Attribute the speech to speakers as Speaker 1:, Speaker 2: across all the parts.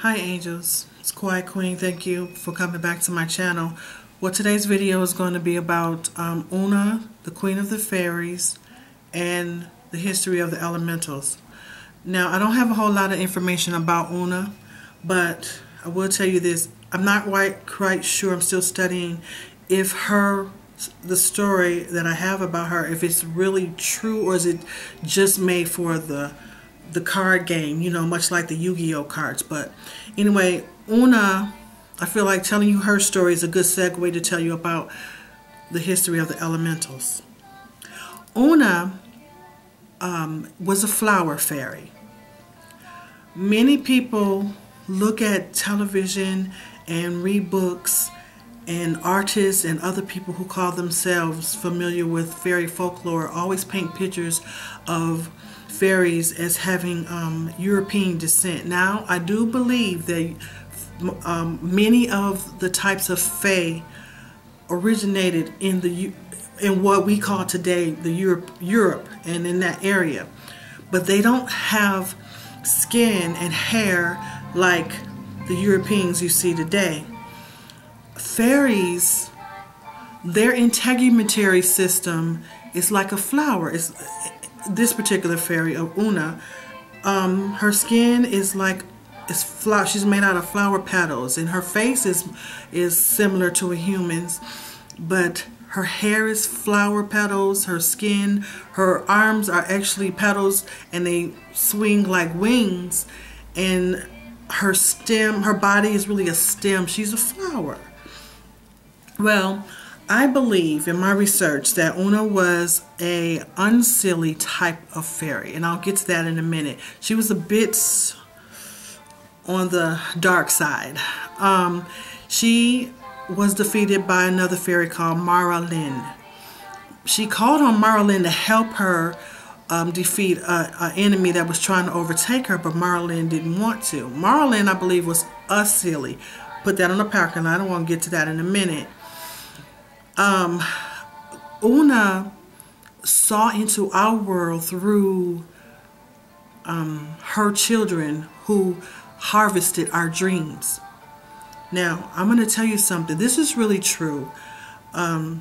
Speaker 1: Hi angels, it's Quiet Queen. Thank you for coming back to my channel. Well, today's video is going to be about OONA, the Queen of the Fairies, and the history of the elementals. Now, I don't have a whole lot of information about OONA, but I will tell you this. I'm not quite sure. I'm still studying if the story that I have about her, if it's really true or is it just made for the card game, you know, much like the Yu-Gi-Oh cards. But anyway, OONA, I feel like telling you her story is a good segue to tell you about the history of the elementals. OONA was a flower fairy. Many people look at television and read books, and artists and other people who call themselves familiar with fairy folklore always paint pictures of fairies as having European descent. Now, I do believe that many of the types of fae originated in what we call today the Europe and in that area, but they don't have skin and hair like the Europeans you see today. Fairies, their integumentary system is like a flower. This particular fairy of OONA, her skin is like flower. She's made out of flower petals, and her face is similar to a human's, but her hair is flower petals. Her skin, her arms are actually petals, and they swing like wings. And her stem, her body is really a stem. She's a flower. Well, I believe in my research that OONA was a unsilly type of fairy, and I'll get to that in a minute. She was a bit on the dark side. She was defeated by another fairy called Marilyn. She called on Marilyn to help her defeat an enemy that was trying to overtake her, but Marilyn didn't want to. Marilyn, I believe, was silly. Put that on the parking lot. I don't want to get to that in a minute. OONA saw into our world through her children who harvested our dreams. Now, I'm going to tell you something. This is really true. The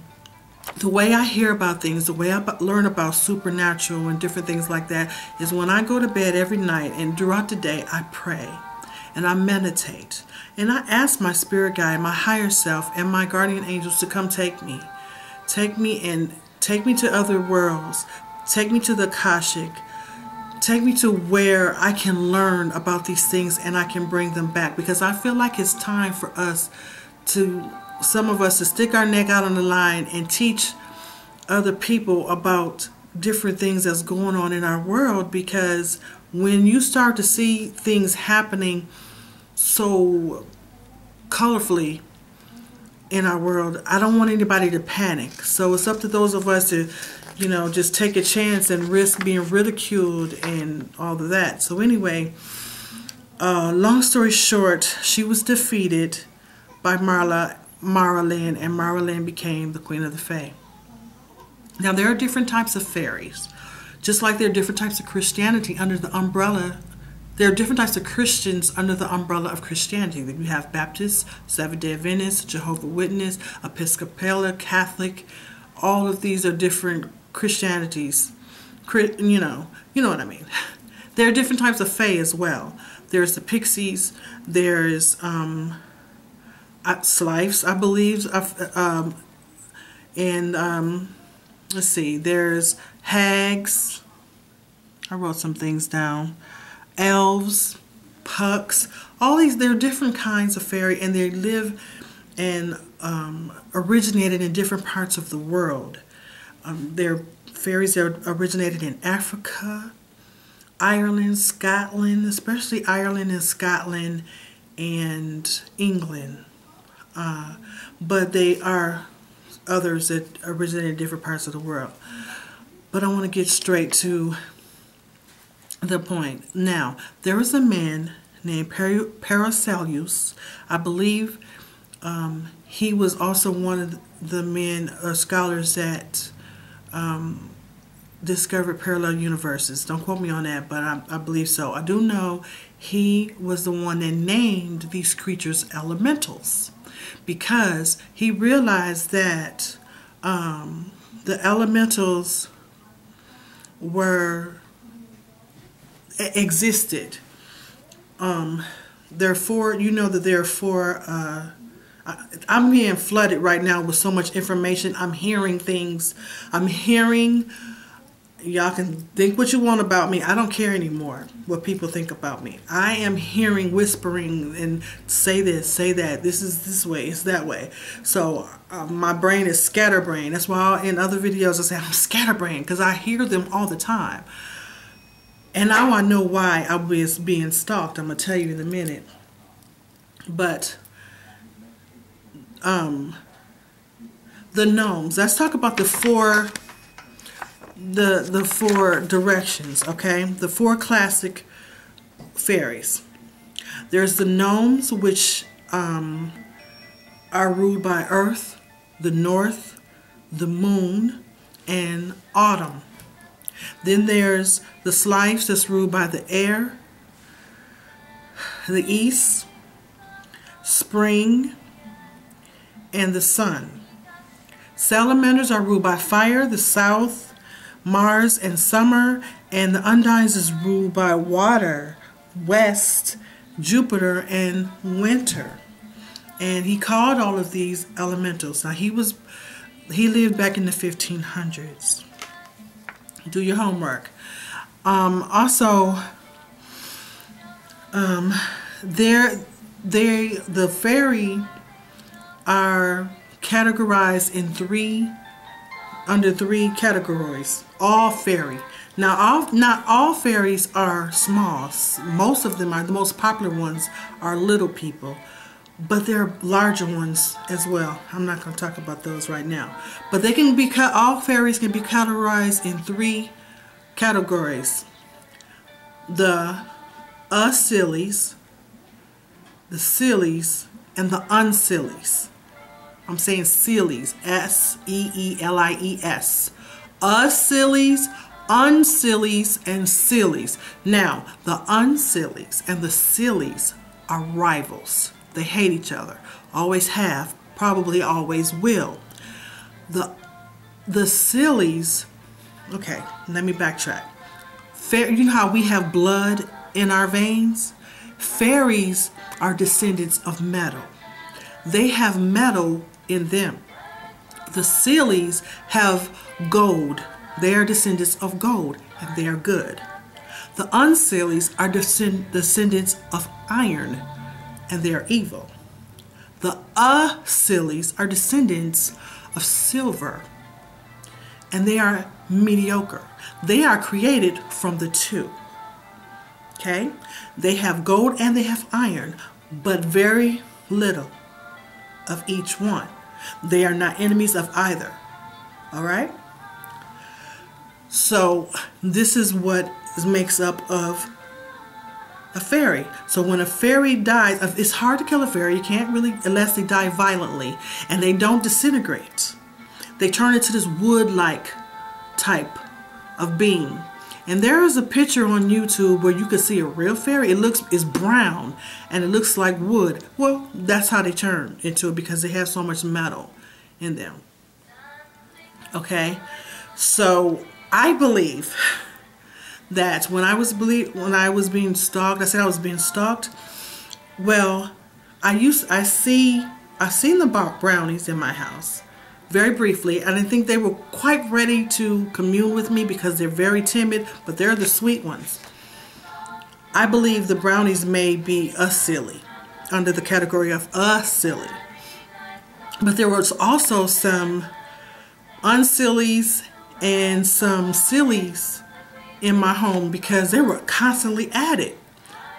Speaker 1: way I hear about things, the way I learn about supernatural and different things like that is when I go to bed every night and throughout the day I pray and I meditate. And I ask my spirit guide, my higher self, and my guardian angels to come take me. Take me to other worlds. Take me to the Akashic. Take me to where I can learn about these things and I can bring them back. Because I feel like it's time for us some of us to stick our neck out on the line and teach other people about different things that's going on in our world. Because when you start to see things happening so colorfully in our world, I don't want anybody to panic. So it's up to those of us to, you know, just take a chance and risk being ridiculed and all of that. So anyway, long story short, she was defeated by Marilyn, and Marilyn became the Queen of the Fae. Now, there are different types of fairies. Just like there are different types of Christianity under the umbrella. There are different types of Christians under the umbrella of Christianity. You have Baptists, Seventh-day Adventists, Jehovah's Witness, Episcopal, Catholic. All of these are different Christianities. You know what I mean. There are different types of fae as well. There's the pixies. There's slives, I believe. Let's see. There's hags. I wrote some things down. Elves, pucks, all these, they're different kinds of fairy, and they live and originated in different parts of the world. They're fairies that originated in Africa, Ireland, Scotland, especially Ireland and Scotland and England. But they are others that originate in different parts of the world. But I want to get straight to the point. Now, there was a man named Paracelsus. I believe he was also one of the men or scholars that discovered parallel universes. Don't quote me on that, but I believe so. I do know he was the one that named these creatures elementals, because he realized that the elementals existed. Therefore, you know that there are four. I'm being flooded right now with so much information. I'm hearing things. I'm hearing. Y'all can think what you want about me. I don't care anymore what people think about me. I am hearing whispering and say this, say that. This is this way, it's that way. So my brain is scatterbrain. That's why in other videos I say I'm scatterbrain, because I hear them all the time. And now I know why I was being stalked. I'm going to tell you in a minute. But the gnomes. Let's talk about the four directions, okay? The four classic fairies. There's the gnomes, which are ruled by Earth, the North, the Moon, and Autumn. Then there's the Slives, that's ruled by the Air, the East, Spring, and the Sun. Salamanders are ruled by Fire, the South, Mars, and Summer, and the Undines is ruled by Water, West, Jupiter, and Winter. And he called all of these elementals. Now he lived back in the 1500s. Do your homework. The fairy are categorized in under three categories. All fairy. Now, not all fairies are small. Most of them are, the most popular ones are little people, but there are larger ones as well. I'm not going to talk about those right now. But they can be all fairies can be categorized in three categories: the sillies, the sillies, and the unsillies. I'm saying sillies, S-E-E-L-I-E-S. Sillies, unsillies, and sillies. Now, the unsillies and the sillies are rivals. They hate each other. Always have, probably always will. The sillies, okay, let me backtrack. You know how we have blood in our veins? Fairies are descendants of metal. They have metal in them. The sillies have gold. They are descendants of gold, and they are good. The unsillies are descendants of iron, and they are evil. The sillies are descendants of silver, and they are mediocre. They are created from the two. Okay? They have gold and they have iron, but very little of each one. They are not enemies of either. All right? So this is what makes up of a fairy. So when a fairy dies, it's hard to kill a fairy. You can't really, unless they die violently, and they don't disintegrate. They turn into this wood-like type of being. And there is a picture on YouTube where you can see a real fairy. It's brown and it looks like wood. Well, that's how they turn into it, because they have so much metal in them. Okay, so I believe that when I was being stalked, I said I was being stalked. Well, I seen the brownies in my house. Very briefly. I didn't think they were quite ready to commune with me because they're very timid, but they're the sweet ones. I believe the brownies may be a silly, under the category of a silly. But there was also some unsillies and some sillies in my home, because they were constantly at it.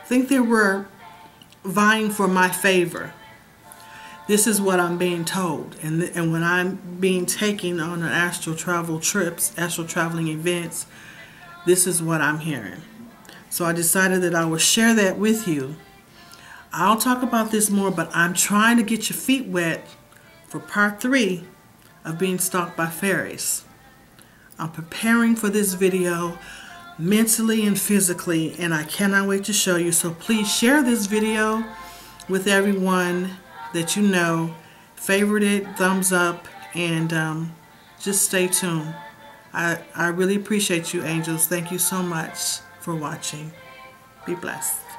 Speaker 1: I think they were vying for my favor. This is what I'm being told, and when I'm being taken on an astral travel trips, astral traveling events, this is what I'm hearing. So I decided that I would share that with you. I'll talk about this more, but I'm trying to get your feet wet for part 3 of being stalked by fairies. I'm preparing for this video mentally and physically, and I cannot wait to show you. So please share this video with everyone that you know. Favorite it, thumbs up, and just stay tuned. I really appreciate you, angels. Thank you so much for watching. Be blessed.